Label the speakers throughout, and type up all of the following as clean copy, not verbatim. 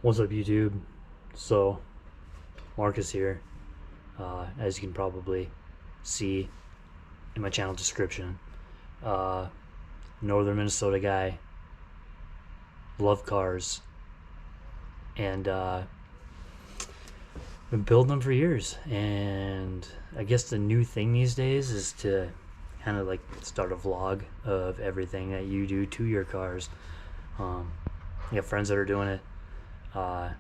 Speaker 1: What's up, YouTube? So, Marcus here. As you can probably see in my channel description, uh, Northern Minnesota guy, love cars, and been building them for years. And I guess the new thing these days is to kind of like start a vlog of everything that you do to your cars. You have friends that are doing it, uh,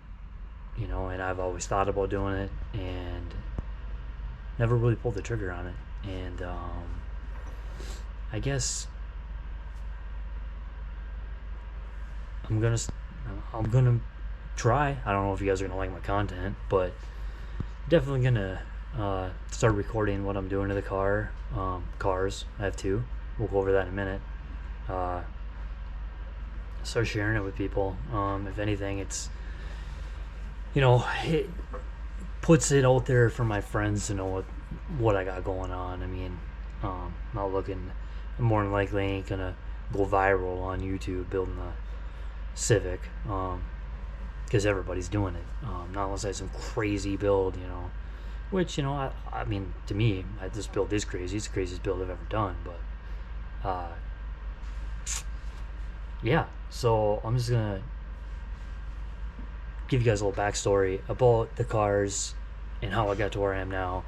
Speaker 1: and I've always thought about doing it and never really pulled the trigger on it. And I guess I'm gonna I'm gonna try. I don't know if you guys are gonna like my content, but definitely gonna start recording what I'm doing to the cars. I have two. We'll go over that in a minute. Uh, Start sharing it with people. If anything, it puts it out there for my friends to know what I got going on. I mean, not looking. I'm more than likely ain't gonna go viral on YouTube building a Civic, because everybody's doing it. Not unless I have some crazy build, which I mean, to me, this build is crazy. It's the craziest build I've ever done. But yeah, so I'm just gonna give you guys a little backstory about the cars and how I got to where I am now,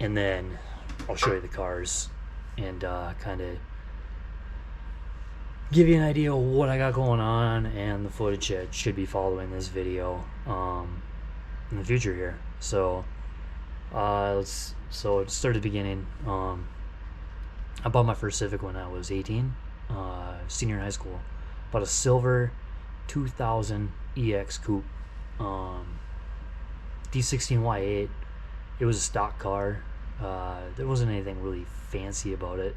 Speaker 1: and then I'll show you the cars and kind of give you an idea of what I got going on and the footage that should be following this video in the future here. So let's start at the beginning. I bought my first Civic when I was 18, senior in high school. Bought a silver 2000 EX coupe, D16Y8. It was a stock car. There wasn't anything really fancy about it.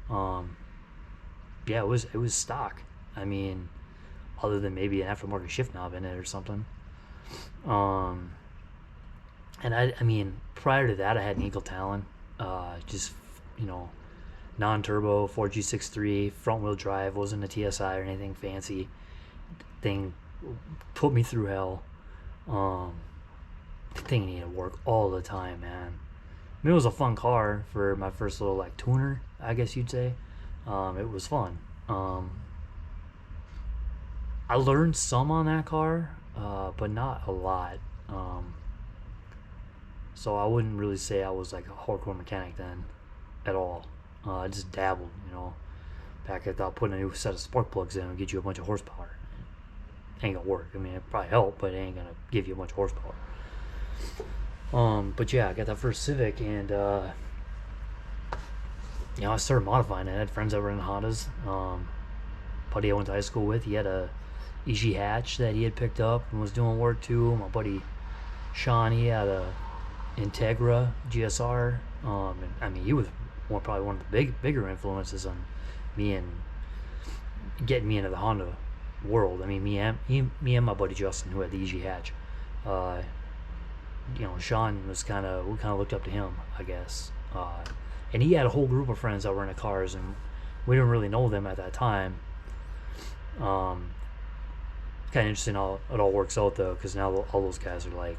Speaker 1: Yeah, it was stock. I mean, other than maybe an aftermarket shift knob in it or something. And I mean, prior to that, I had an Eagle Talon, just non-turbo 4G63 front-wheel drive. Wasn't a TSI or anything fancy. Thing put me through hell. The thing needed to work all the time, man. I mean, it was a fun car for my first little like tuner, I guess you'd say. It was fun. I learned some on that car, but not a lot. So I wouldn't really say I was like a hardcore mechanic then, at all. I just dabbled, Back I thought putting a new set of spark plugs in would get you a bunch of horsepower. Ain't gonna work. I mean, it probably help, but it ain't gonna give you a bunch of horsepower. But yeah, I got that first Civic, and I started modifying it. I had friends that were in Hondas. Buddy I went to high school with, he had a EG hatch that he had picked up and was doing work to. My buddy Sean, he had a Integra GSR. And, I mean, he was probably one of the bigger influences on me and getting me into the Honda world. I mean, me and my buddy Justin, who had the EG hatch. Sean was we kind of looked up to him, I guess. And he had a whole group of friends that were into cars, and we didn't really know them at that time. Kind of interesting how it all works out though, because now all those guys are like,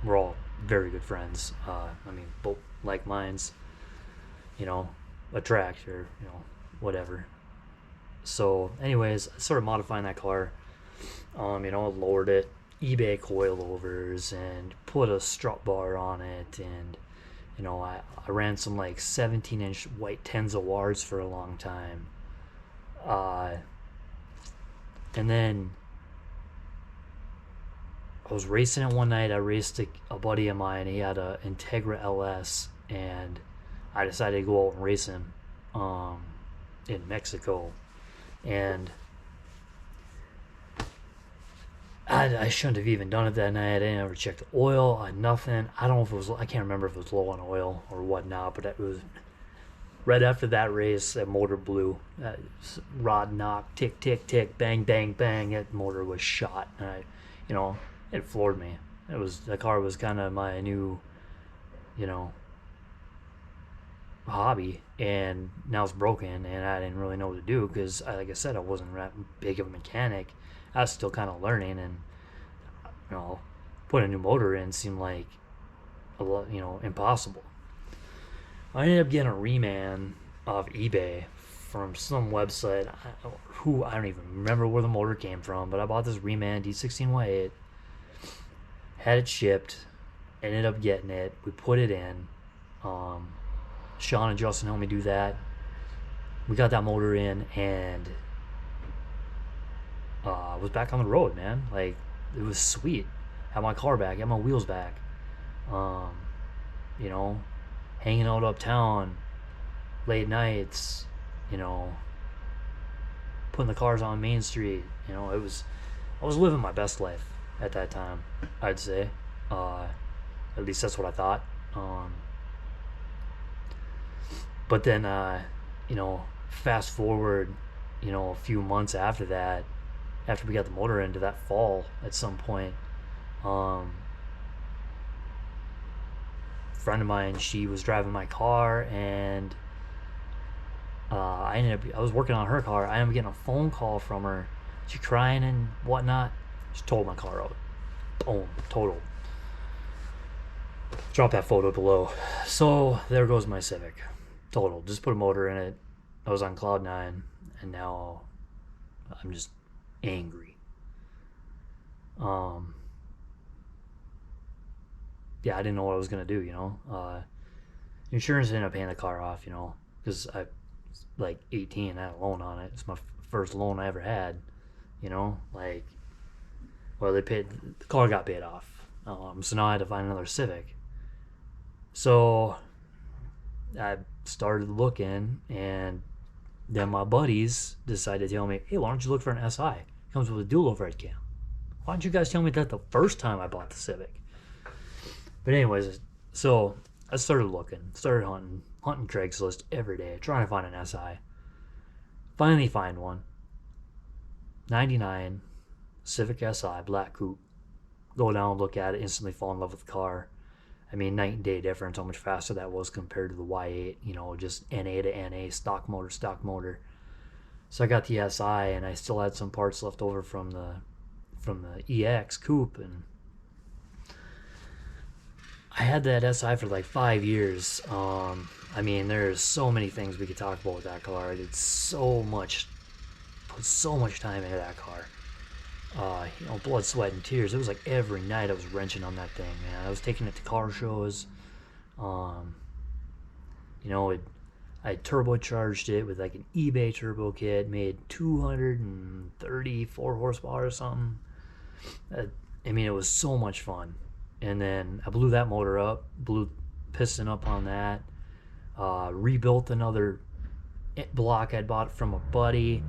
Speaker 1: we're all very good friends. I mean, both like minds, attract, or whatever. So, anyways, I started modifying that car. Lowered it, eBay coilovers, and put a strut bar on it, and I ran some like 17-inch white Tenzo wires for a long time. And then I was racing it one night. I raced a buddy of mine. He had a Integra LS, and I decided to go out and race him in Mexico. And I shouldn't have even done it that night. I didn't ever check the oil. Nothing. I don't know if it was. I can't remember if it was low on oil or whatnot. But it was right after that race. That motor blew. Rod knocked. Tick tick tick. Bang bang bang. That motor was shot. And it floored me. The car was kind of my new, hobby, and now it's broken, and I didn't really know what to do because, like I said, I wasn't that big of a mechanic. I was still kind of learning, and you know, putting a new motor in seemed like a lot, impossible. I ended up getting a reman off eBay from some website. I don't even remember where the motor came from, but I bought this reman D16Y8, had it shipped, ended up getting it. We put it in. Um, Sean and Justin helped me do that. We got that motor in, and was back on the road, man. Like, it was sweet. Had my car back, had my wheels back. Um, you know, hanging out uptown, late nights, you know, putting the cars on Main Street. I was living my best life at that time, I'd say. Uh, at least that's what I thought. But then, fast forward, a few months after that, after we got the motor into that fall at some point, um, a friend of mine, she was driving my car, and I was working on her car. I ended up getting a phone call from her. She crying and whatnot. She totaled my car out. Boom, total. Drop that photo below. So there goes my Civic. Total. Just put a motor in it. I was on cloud nine, and now I'm just angry. Yeah, I didn't know what I was gonna do. Insurance ended up paying the car off, because I was like 18, I had a loan on it. It's my first loan I ever had. Like, well, they paid, the car got paid off. So now I had to find another Civic. So I started looking, and then my buddies decided to tell me, hey, why don't you look for an SI? It comes with a dual overhead cam. Why didn't you guys tell me that the first time I bought the Civic? But anyways, so I started looking, started hunting Craigslist every day, trying to find an SI. Finally find one. 99 Civic Si, black coupe. Go down, look at it, instantly fall in love with the car. I mean, night and day difference, how much faster that was compared to the Y8, just NA to NA, stock motor. So I got the SI, and I still had some parts left over from the EX coupe, and I had that SI for like 5 years. I mean, there's so many things we could talk about with that car. I did put so much time into that car. Blood, sweat, and tears. It was like every night I was wrenching on that thing, man. I was taking it to car shows. Um, I turbocharged it with like an eBay turbo kit, made 234 horsepower or something. I mean, it was so much fun. And then I blew that motor up, blew piston up on that, rebuilt another block I'd bought from a buddy,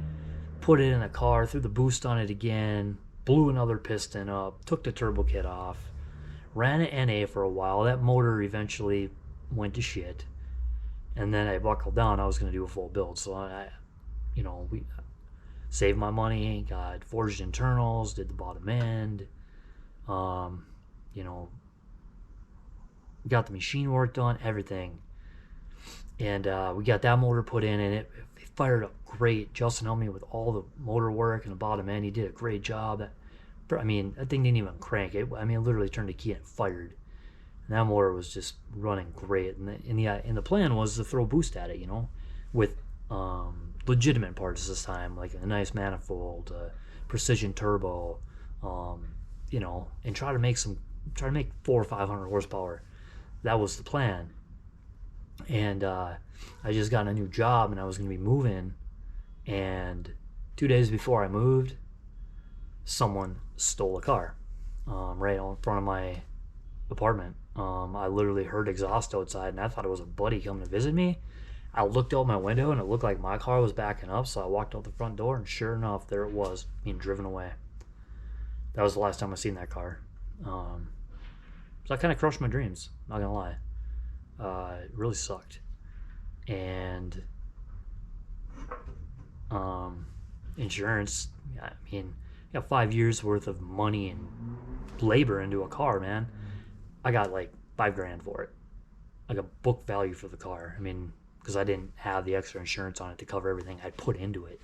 Speaker 1: put it in a car, threw the boost on it again, blew another piston up, took the turbo kit off, ran it NA for a while. That motor eventually went to shit. And then I buckled down. I was going to do a full build. So we saved my money, got forged internals, did the bottom end, got the machine work done, everything. And we got that motor put in, and it fired up great. Justin helped me with all the motor work and the bottom end. He did a great job. That thing didn't even crank. It literally turned the key and it fired. And that motor was just running great. And the plan was to throw boost at it, with legitimate parts this time, like a nice manifold, precision turbo, and try to make 400 or 500 horsepower. That was the plan. And I just got a new job, and I was going to be moving. And 2 days before I moved, someone stole a car right in front of my apartment. I literally heard exhaust outside, and I thought it was a buddy coming to visit me. I looked out my window, and it looked like my car was backing up, so I walked out the front door, and sure enough, there it was, being driven away. That was the last time I seen that car. So I kind of crushed my dreams, not gonna lie. It really sucked. And insurance, I mean, I got 5 years worth of money and labor into a car, man. I got like $5,000 for it. Like a book value for the car. I mean, because I didn't have the extra insurance on it to cover everything I'd put into it.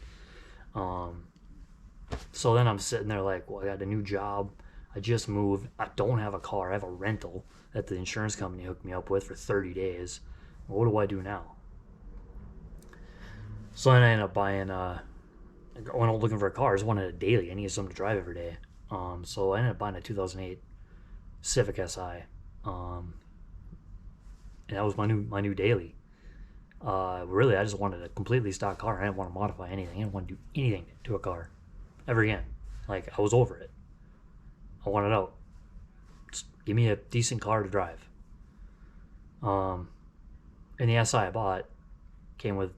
Speaker 1: So then I'm sitting there like, well, I got a new job. I just moved. I don't have a car. I have a rental that the insurance company hooked me up with for 30 days. Well, what do I do now? So then I ended up buying, when I was looking for a car, I just wanted a daily. I needed something to drive every day. So I ended up buying a 2008 Civic Si. And that was my new daily. Really, I just wanted a completely stock car. I didn't want to modify anything. I didn't want to do anything to a car ever again. Like, I was over it. I wanted out. Just give me a decent car to drive. And the SI I bought came with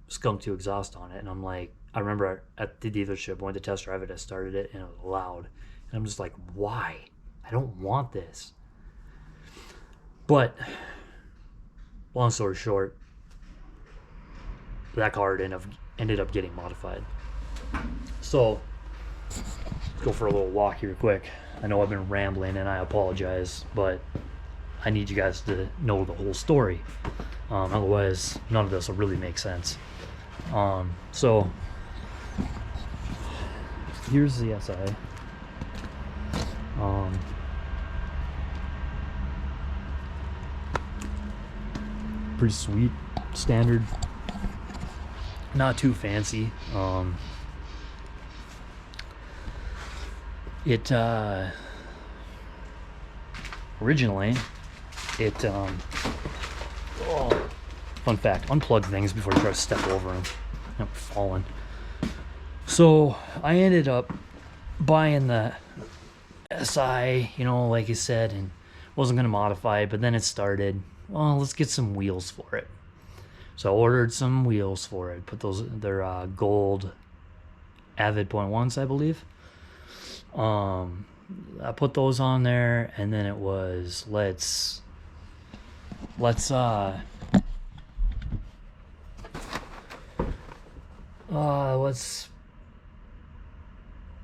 Speaker 1: skunk to exhaust on it, and I'm like, I remember at the dealership, I went to test drive it, I started it, and it was loud. And I'm just like, why? I don't want this. But long story short, that car ended up getting modified. So let's go for a little walk here quick. I know I've been rambling and I apologize, but I need you guys to know the whole story. Otherwise, none of this will really make sense. So here's the SI. Pretty sweet, standard, not too fancy. It originally fun fact, unplug things before you try to step over them. I'm falling. So I ended up buying the SI, like I said, and wasn't going to modify it, but then it started, well, let's get some wheels for it. So I ordered some wheels for it, put those, they're gold Avid .1s, I believe. I put those on there, and then it was, let's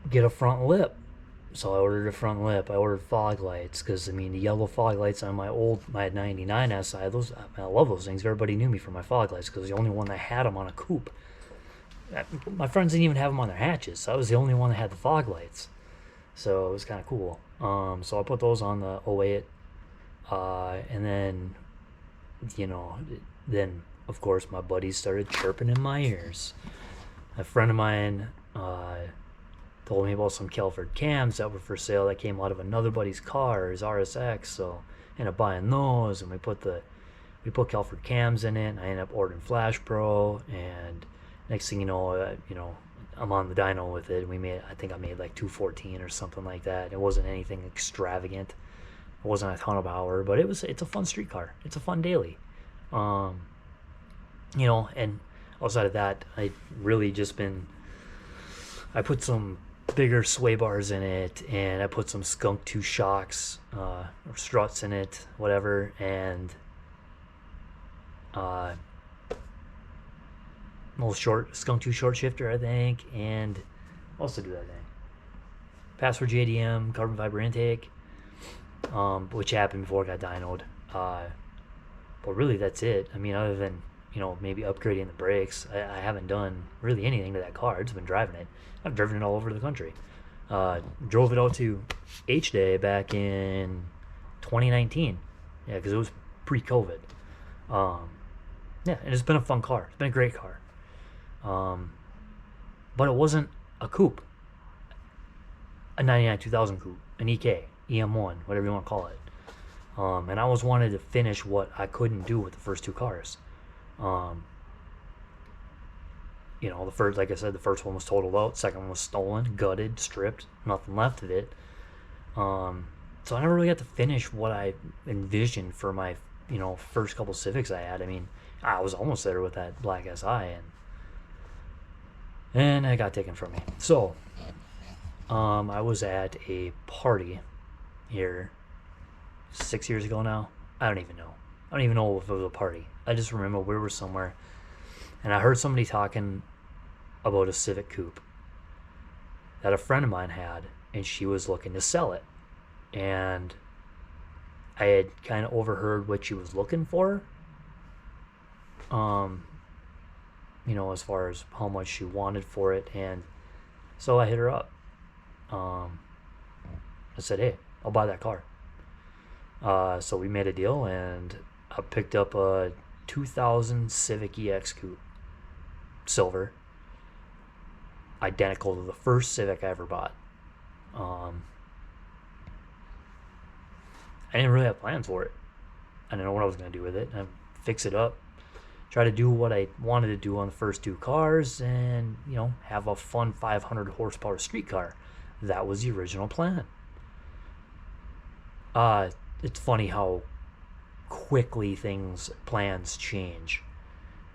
Speaker 1: get a front lip. So I ordered a front lip. I ordered fog lights because, the yellow fog lights on my 99 SI, I love those things. Everybody knew me for my fog lights because I was the only one that had them on a coupe. My friends didn't even have them on their hatches, so I was the only one that had the fog lights. So it was kind of cool. So I put those on the 08, and then, then of course my buddies started chirping in my ears. A friend of mine told me about some Kelford cams that were for sale that came out of another buddy's car, his RSX. So I ended up buying those, and we put Kelford cams in it. And I ended up ordering Flash Pro, and next thing you know, I'm on the dyno with it. I think I made like 214 or something like that. It wasn't anything extravagant. It wasn't a ton of power, but it's a fun street car. It's a fun daily. And outside of that, I put some bigger sway bars in it, and I put some Skunk 2 shocks, or struts in it, whatever, and little Skunk 2 short shifter, I think, and also do that thing. Password JDM, carbon fiber intake, which happened before it got dynoed. But really, that's it. Other than, maybe upgrading the brakes, I haven't done really anything to that car. I've just been driving it. I've driven it all over the country. Drove it out to H-Day back in 2019. Yeah, because it was pre-COVID. And it's been a fun car. It's been a great car. But it wasn't a coupe. A 99 2000 coupe. An EK. EM1. Whatever you want to call it. And I always wanted to finish what I couldn't do with the first two cars. The first, like I said, the first one was totaled out. Second one was stolen, gutted, stripped, nothing left of it. So I never really got to finish what I envisioned for my, first couple Civics I had. I was almost there with that black SI, and it got taken from me. So, I was at a party here 6 years ago now. I don't even know if it was a party. I just remember we were somewhere, and I heard somebody talking about a Civic Coupe that a friend of mine had, and she was looking to sell it. And I had kind of overheard what she was looking for, as far as how much she wanted for it. And so I hit her up. I said, hey, I'll buy that car. So we made a deal, and I picked up a 2000 Civic EX Coupe, silver, identical to the first Civic I ever bought. I didn't really have plans for it. I didn't know what I was going to do with it. I fix it up, try to do what I wanted to do on the first two cars, and have a fun 500 horsepower street car. That was the original plan. It's funny how quickly plans change.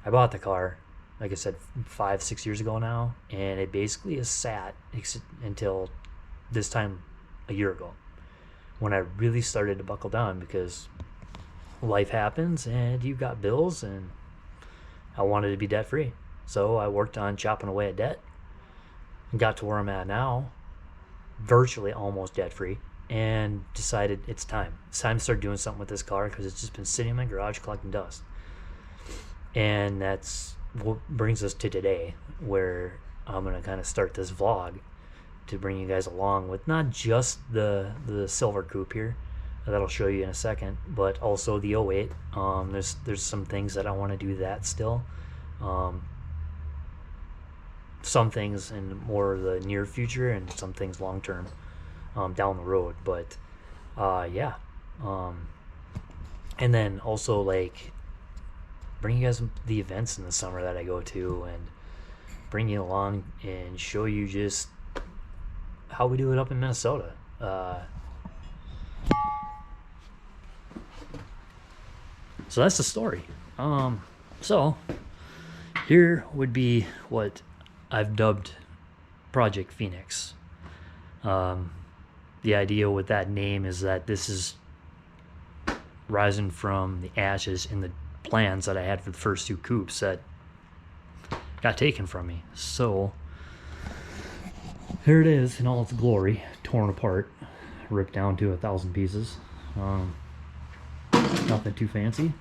Speaker 1: I bought the car, like I said, 5-6 years ago now, and it basically has sat until this time a year ago, when I really started to buckle down, because life happens and you've got bills, and I wanted to be debt free. So I worked on chopping away at debt and got to where I'm at now, virtually almost debt free, and decided it's time. It's time to start doing something with this car, because it's just been sitting in my garage collecting dust. And that's what brings us to today, where I'm going to kind of start this vlog to bring you guys along with not just the silver coupe here that I'll show you in a second, but also the 08. There's some things that I want to do that still. Some things in more the near future, and some things long term down the road. But yeah. And then also, like, bring you guys the events in the summer that I go to, and bring you along and show you just how we do it up in Minnesota. So that's the story. So here would be what I've dubbed Project Phoenix. The idea with that name is that this is rising from the ashes in the plans that I had for the first two coupes that got taken from me. So here it is in all its glory, torn apart, ripped down to 1,000 pieces. Nothing too fancy.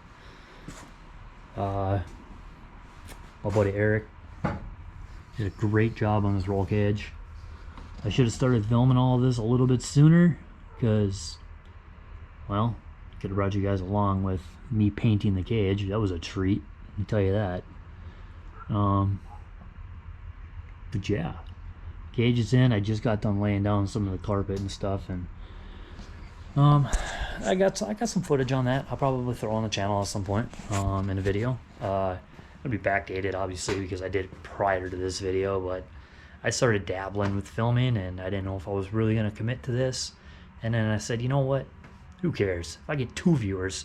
Speaker 1: My buddy Eric did a great job on this roll cage. I should have started filming all of this a little bit sooner, because, well, I could have brought you guys along with me painting the cage. That was a treat, let me tell you that. But yeah, cage is in. I just got done laying down some of the carpet and stuff, and I got some footage on that. I'll probably throw on the channel at some point in a video. It'll be backdated, obviously, because I did it prior to this video, but I started dabbling with filming, and I didn't know if I was really going to commit to this. And then I said, you know what? Who cares? If I get 2 viewers,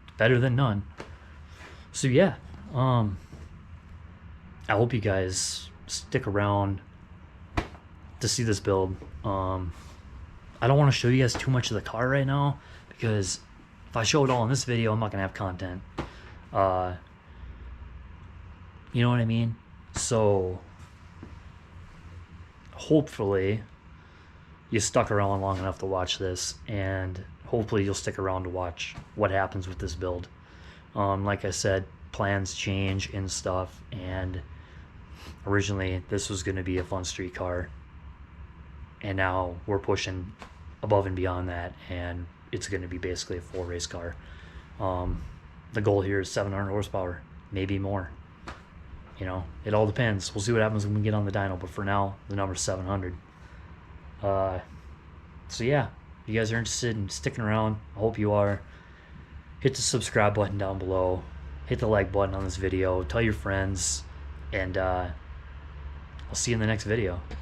Speaker 1: it's better than none. So yeah, I hope you guys stick around to see this build. I don't want to show you guys too much of the car right now, because if I show it all in this video, I'm not going to have content. You know what I mean? So hopefully you stuck around long enough to watch this, and hopefully you'll stick around to watch what happens with this build. Like I said, plans change and stuff, and originally this was going to be a fun street car, and now we're pushing above and beyond that, and it's going to be basically a full race car. The goal here is 700 horsepower, maybe more. It all depends. We'll see what happens when we get on the dyno, but for now, the number's 700. So yeah, if you guys are interested in sticking around, I hope you are. Hit the subscribe button down below. Hit the like button on this video. Tell your friends, and I'll see you in the next video.